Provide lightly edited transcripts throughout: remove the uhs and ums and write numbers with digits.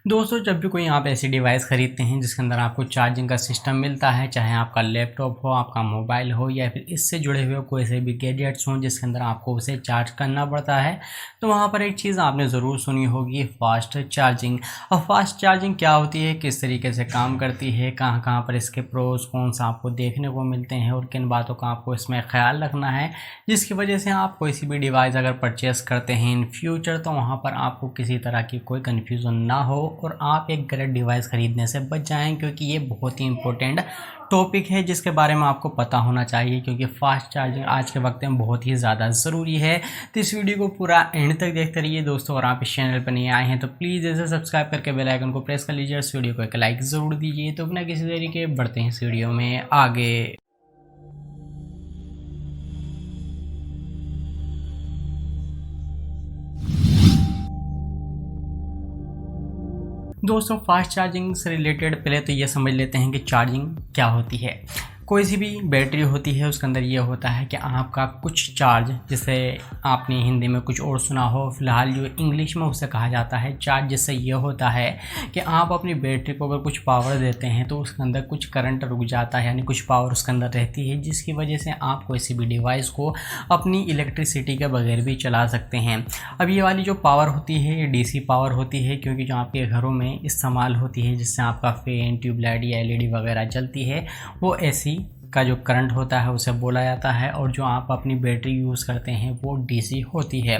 दोस्तों, जब भी कोई आप ऐसी डिवाइस खरीदते हैं जिसके अंदर आपको चार्जिंग का सिस्टम मिलता है, चाहे आपका लैपटॉप हो, आपका मोबाइल हो या फिर इससे जुड़े हुए कोई से भी गैजेट्स हों जिसके अंदर आपको उसे चार्ज करना पड़ता है, तो वहाँ पर एक चीज़ आपने ज़रूर सुनी होगी, फास्ट चार्जिंग। अब फास्ट चार्जिंग क्या होती है, किस तरीके से काम करती है, कहाँ कहाँ पर इसके प्रोज कौन सा आपको देखने को मिलते हैं और किन बातों का आपको इसमें ख्याल रखना है, जिसकी वजह से आप कोई सी भी डिवाइस अगर परचेस करते हैं इन फ्यूचर तो वहाँ पर आपको किसी तरह की कोई कन्फ्यूज़न ना हो और आप एक गलत डिवाइस ख़रीदने से बच जाएं, क्योंकि ये बहुत ही इंपॉर्टेंट टॉपिक है जिसके बारे में आपको पता होना चाहिए, क्योंकि फास्ट चार्जिंग आज के वक्त में बहुत ही ज़्यादा ज़रूरी है। तो इस वीडियो को पूरा एंड तक देखते रहिए दोस्तों। और आप इस चैनल पर नहीं आए हैं तो प्लीज़ इसे सब्सक्राइब करके बेल आइकन को प्रेस कर लीजिए, इस वीडियो को एक लाइक ज़रूर दीजिए। तो बिना किसी देरी के बढ़ते हैं इस वीडियो में आगे। दोस्तों, फास्ट चार्जिंग से रिलेटेड पहले तो ये समझ लेते हैं कि चार्जिंग क्या होती है। कोई सी भी बैटरी होती है उसके अंदर ये होता है कि आपका कुछ चार्ज, जिसे आपने हिंदी में कुछ और सुना हो, फिलहाल जो इंग्लिश में उसे कहा जाता है चार्ज, जिससे ये होता है कि आप अपनी बैटरी को अगर कुछ पावर देते हैं तो उसके अंदर कुछ करंट रुक जाता है, यानी कुछ पावर उसके अंदर रहती है, जिसकी वजह से आप कोई भी डिवाइस को अपनी इलेक्ट्रिसिटी के बगैर भी चला सकते हैं। अब ये वाली जो पावर होती है ये डीसी पावर होती है, क्योंकि जो आपके घरों में इस्तेमाल होती है, जिससे आपका फैन, ट्यूबलाइट या एलईडी वगैरह जलती है, वो ऐसी का जो करंट होता है उसे बोला जाता है। और जो आप अपनी बैटरी यूज़ करते हैं वो डीसी होती है।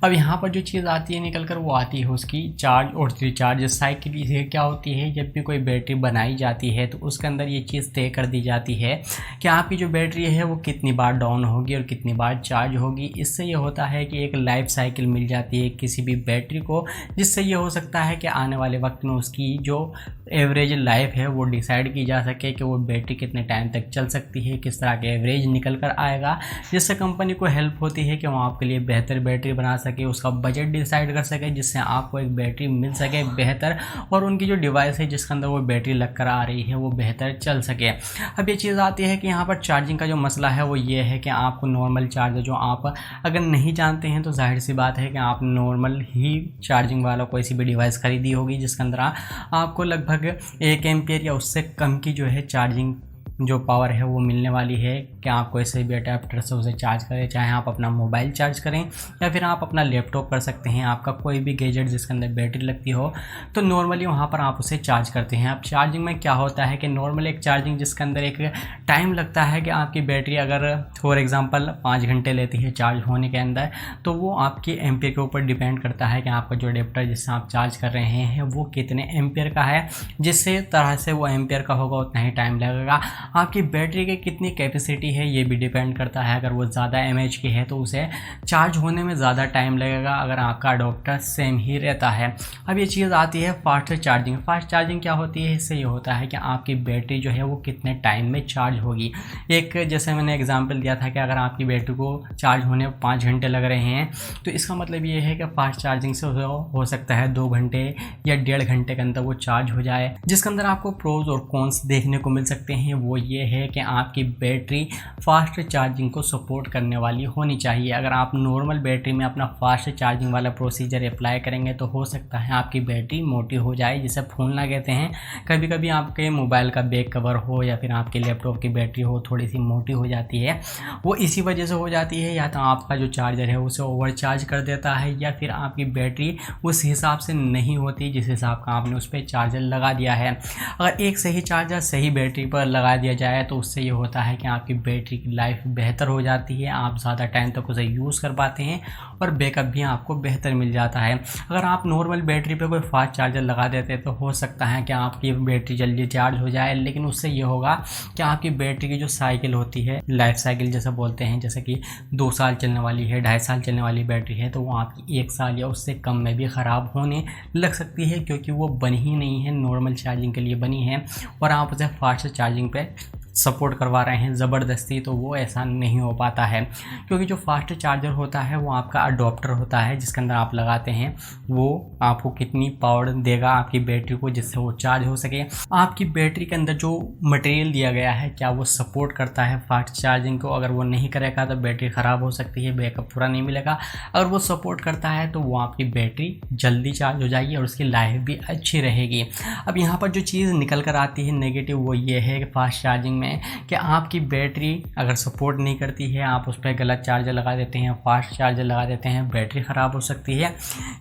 अब यहाँ पर जो चीज़ आती है निकल कर, वो आती है उसकी चार्ज और रिचार्ज साइकिल। ये क्या होती है, जब भी कोई बैटरी बनाई जाती है तो उसके अंदर ये चीज़ तय कर दी जाती है कि आपकी जो बैटरी है वो कितनी बार डाउन होगी और कितनी बार चार्ज होगी। इससे ये होता है कि एक लाइफ साइकिल मिल जाती है किसी भी बैटरी को, जिससे ये हो सकता है कि आने वाले वक्त में उसकी जो एवरेज लाइफ है वो डिसाइड की जा सके कि वो बैटरी कितने टाइम तक चल सकती है, किस तरह का एवरेज निकल कर आएगा, जिससे कंपनी को हेल्प होती है कि वो आपके लिए बेहतर बैटरी बना सके, उसका बजट डिसाइड कर सके, जिससे आपको एक बैटरी मिल सके बेहतर, और उनकी जो डिवाइस है जिसके अंदर वो बैटरी लग कर आ रही है वो बेहतर चल सके। अब ये चीज़ आती है कि यहाँ पर चार्जिंग का जो मसला है वो ये है कि आपको नॉर्मल चार्जर जो आप अगर नहीं जानते हैं तो जाहिर सी बात है कि आप नॉर्मल ही चार्जिंग वाला कोई सी भी डिवाइस खरीदी होगी जिसके अंदर आपको लगभग 1 एम्पियर या उससे कम की जो है चार्जिंग जो पावर है वो मिलने वाली है कि आप कोई से भी अडेप्टर से उसे चार्ज करें, चाहे आप अपना मोबाइल चार्ज करें या फिर आप अपना लैपटॉप कर सकते हैं, आपका कोई भी गैजेट जिसके अंदर बैटरी लगती हो तो नॉर्मली वहाँ पर आप उसे चार्ज करते हैं। अब चार्जिंग में क्या होता है कि नॉर्मल एक चार्जिंग जिसके अंदर एक टाइम लगता है कि आपकी बैटरी अगर फॉर एग्ज़ाम्पल 5 घंटे लेती है चार्ज होने के अंदर, तो वो आपकी एम्पियर के ऊपर डिपेंड करता है कि आपका जो अडेप्टर जिससे आप चार्ज कर रहे हैं वो कितने एम्पियर का है, जिससे तरह से वो एम्पियर का होगा उतना ही टाइम लगेगा। आपकी बैटरी की कितनी कैपेसिटी है ये भी डिपेंड करता है, अगर वो ज़्यादा एमएच की है तो उसे चार्ज होने में ज़्यादा टाइम लगेगा अगर आपका अडोप्टर सेम ही रहता है। अब ये चीज़ आती है फास्ट चार्जिंग। फास्ट चार्जिंग क्या होती है, इससे ये होता है कि आपकी बैटरी जो है वो कितने टाइम में चार्ज होगी। एक जैसे मैंने एग्जांपल दिया था कि अगर आपकी बैटरी को चार्ज होने में 5 घंटे लग रहे हैं तो इसका मतलब ये है कि फास्ट चार्जिंग से हो सकता है 2 घंटे या 1.5 घंटे के अंदर वो चार्ज हो जाए। जिसके अंदर आपको प्रोज और कॉन्स देखने को मिल सकते हैं वो ये है कि आपकी बैटरी फास्ट चार्जिंग को सपोर्ट करने वाली होनी चाहिए। अगर आप नॉर्मल बैटरी में अपना फास्ट चार्जिंग वाला प्रोसीजर अप्लाई करेंगे तो हो सकता है आपकी बैटरी मोटी हो जाए, जिसे फूलना कहते हैं। कभी कभी आपके मोबाइल का बैक कवर हो या फिर आपके लैपटॉप की बैटरी हो थोड़ी सी मोटी हो जाती है, वो इसी वजह से हो जाती है, या तो आपका जो चार्जर है उसे ओवरचार्ज कर देता है या फिर आपकी बैटरी उस हिसाब से नहीं होती जिस हिसाब का आपने उस पर चार्जर लगा दिया है। अगर एक सही चार्जर सही बैटरी पर लगा दिया जाए तो उससे ये होता है कि आपकी बैटरी की लाइफ बेहतर हो जाती है, आप ज़्यादा टाइम तक उसे यूज़ कर पाते हैं और बैकअप भी आपको बेहतर मिल जाता है। अगर आप नॉर्मल बैटरी पे कोई फास्ट चार्जर लगा देते हैं तो हो सकता है कि आपकी बैटरी जल्दी चार्ज हो जाए, लेकिन उससे ये होगा कि आपकी बैटरी की जो साइकिल होती है, लाइफ साइकिल जैसे बोलते हैं, जैसे कि 2 साल चलने वाली है, 2.5 साल चलने वाली बैटरी है, तो वो आपकी 1 साल या उससे कम में भी ख़राब होने लग सकती है, क्योंकि वो बनी ही नहीं है, नॉर्मल चार्जिंग के लिए बनी है और आप उसे फास्ट चार्जिंग पे सपोर्ट करवा रहे हैं ज़बरदस्ती, तो वो ऐसा नहीं हो पाता है, क्योंकि जो फास्ट चार्जर होता है वो आपका अडोप्टर होता है जिसके अंदर आप लगाते हैं, वो आपको कितनी पावर देगा आपकी बैटरी को जिससे वो चार्ज हो सके। आपकी बैटरी के अंदर जो मटेरियल दिया गया है क्या वो सपोर्ट करता है फास्ट चार्जिंग को। अगर वो नहीं करेगा तो बैटरी ख़राब हो सकती है, बैकअप पूरा नहीं मिलेगा। अगर वो सपोर्ट करता है तो वो आपकी बैटरी जल्दी चार्ज हो जाएगी और उसकी लाइफ भी अच्छी रहेगी। अब यहाँ पर जो चीज़ निकल कर आती है नेगेटिव, वो ये है कि फास्ट चार्जिंग में कि आपकी बैटरी अगर सपोर्ट नहीं करती है, आप उस पर गलत चार्जर लगा देते हैं, फास्ट चार्जर लगा देते हैं, बैटरी ख़राब हो सकती है।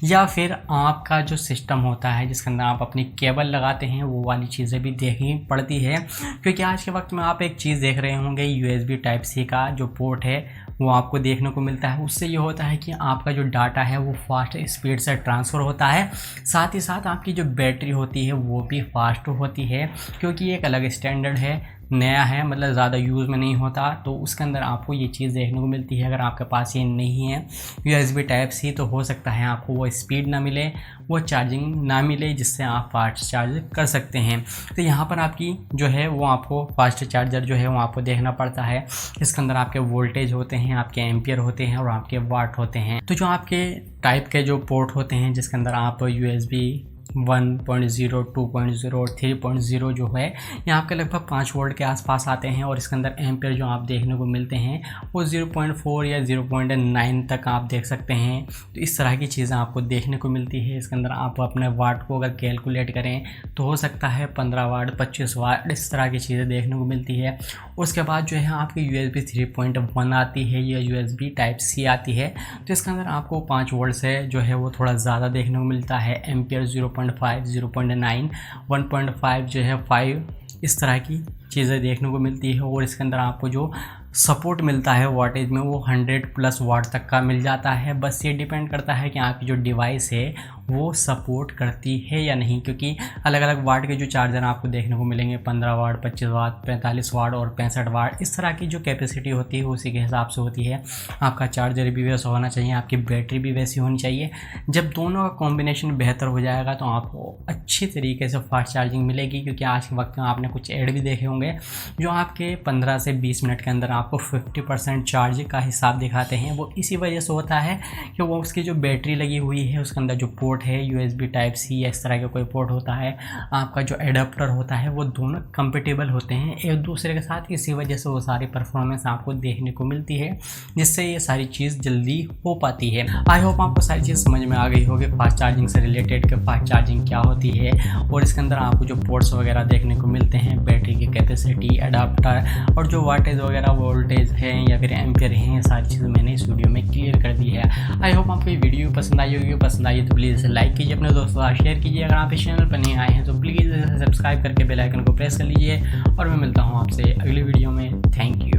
या फिर आपका जो सिस्टम होता है जिसके अंदर आप अपनी केबल लगाते हैं, वो वाली चीज़ें भी देखनी पड़ती है, क्योंकि आज के वक्त में आप एक चीज़ देख रहे होंगे, USB Type-C का जो पोर्ट है वो आपको देखने को मिलता है। उससे ये होता है कि आपका जो डाटा है वो फास्ट स्पीड से ट्रांसफ़र होता है, साथ ही साथ आपकी जो बैटरी होती है वो भी फास्ट होती है, क्योंकि एक अलग स्टैंडर्ड है, नया है, मतलब ज़्यादा यूज़ में नहीं होता, तो उसके अंदर आपको ये चीज़ देखने को मिलती है। अगर आपके पास ये नहीं है USB Type-C तो हो सकता है आपको वो स्पीड ना मिले, वो चार्जिंग ना मिले जिससे आप फास्ट चार्ज कर सकते हैं। तो यहाँ पर आपकी जो है वो आपको फास्ट चार्जर जो है वो आपको देखना पड़ता है। इसके अंदर आपके वोल्टेज होते हैं, आपके एम्पियर होते हैं और आपके वाट होते हैं। तो जो आपके टाइप के जो पोर्ट होते हैं जिसके अंदर आप USB 1.0, 2.0 और 3.0 जो है ये आपके लगभग 5 वोल्ट के आसपास आते हैं, और इसके अंदर एम्पियर जो आप देखने को मिलते हैं वो 0.4 या 0.9 तक आप देख सकते हैं। तो इस तरह की चीज़ें आपको देखने को मिलती है। इसके अंदर आप अपने वाट को अगर कैलकुलेट करें तो हो सकता है 15 वाट, 25 वाट, इस तरह की चीज़ें देखने को मिलती है। उसके बाद जो है आपकी USB 3.1 आती है या USB Type-C आती है, तो इसके अंदर आपको 5 वोल्ट से जो है वो थोड़ा ज़्यादा देखने को मिलता है। एम्पियर 0.5, 0.9, 1.5 जो है 5, इस तरह की चीज़ें देखने को मिलती है। और इसके अंदर आपको जो सपोर्ट मिलता है वाटेज में वो 100+ वाट तक का मिल जाता है। बस ये डिपेंड करता है कि आपकी जो डिवाइस है वो सपोर्ट करती है या नहीं, क्योंकि अलग अलग वाट के जो चार्जर आपको देखने को मिलेंगे 15 वाट, 25 वाट, 45 वाट और 65 वाट, इस तरह की जो कैपेसिटी होती है उसी के हिसाब से होती है। आपका चार्जर भी वैसा होना चाहिए, आपकी बैटरी भी वैसी होनी चाहिए। जब दोनों का कॉम्बिनेशन बेहतर हो जाएगा तो आपको अच्छी तरीके से फास्ट चार्जिंग मिलेगी, क्योंकि आज के वक्त में आपने कुछ ऐड भी देखे होंगे जो आपके 15 से 20 मिनट के अंदर आपको 50% चार्ज का हिसाब दिखाते हैं। वो इसी वजह से होता है कि वो उसकी जो बैटरी लगी हुई है उसके अंदर जो पोर्ट है USB Type-C या इस तरह का कोई पोर्ट होता है, आपका जो एडाप्टर होता है, वो दोनों कंपेटेबल होते हैं एक दूसरे के साथ। इसी वजह से वो सारी परफॉर्मेंस आपको देखने को मिलती है, जिससे ये सारी चीज़ जल्दी हो पाती है। आई होप आपको सारी चीज़ समझ में आ गई होगी फास्ट चार्जिंग से रिलेटेड कि फास्ट चार्जिंग क्या होती है, और इसके अंदर आपको जो पोर्ट्स वगैरह देखने को मिलते हैं, बैटरी की कैपेसिटी, एडाप्टर और जो वाटेज वगैरह, वोल्टेज है या फिर एम्पियर हैं, ये सारी चीज़ें मैंने इस वीडियो में क्लियर कर दी है। आई होप आपको ये वीडियो पसंद आई होगी। पसंद आई तो प्लीज़ लाइक कीजिए, अपने दोस्तों के साथ शेयर कीजिए। अगर आप इस चैनल पर नहीं आए हैं तो प्लीज़ सब्सक्राइब करके बेल आइकन को प्रेस कर लीजिए, और मैं मिलता हूँ आपसे अगली वीडियो में। Thank you.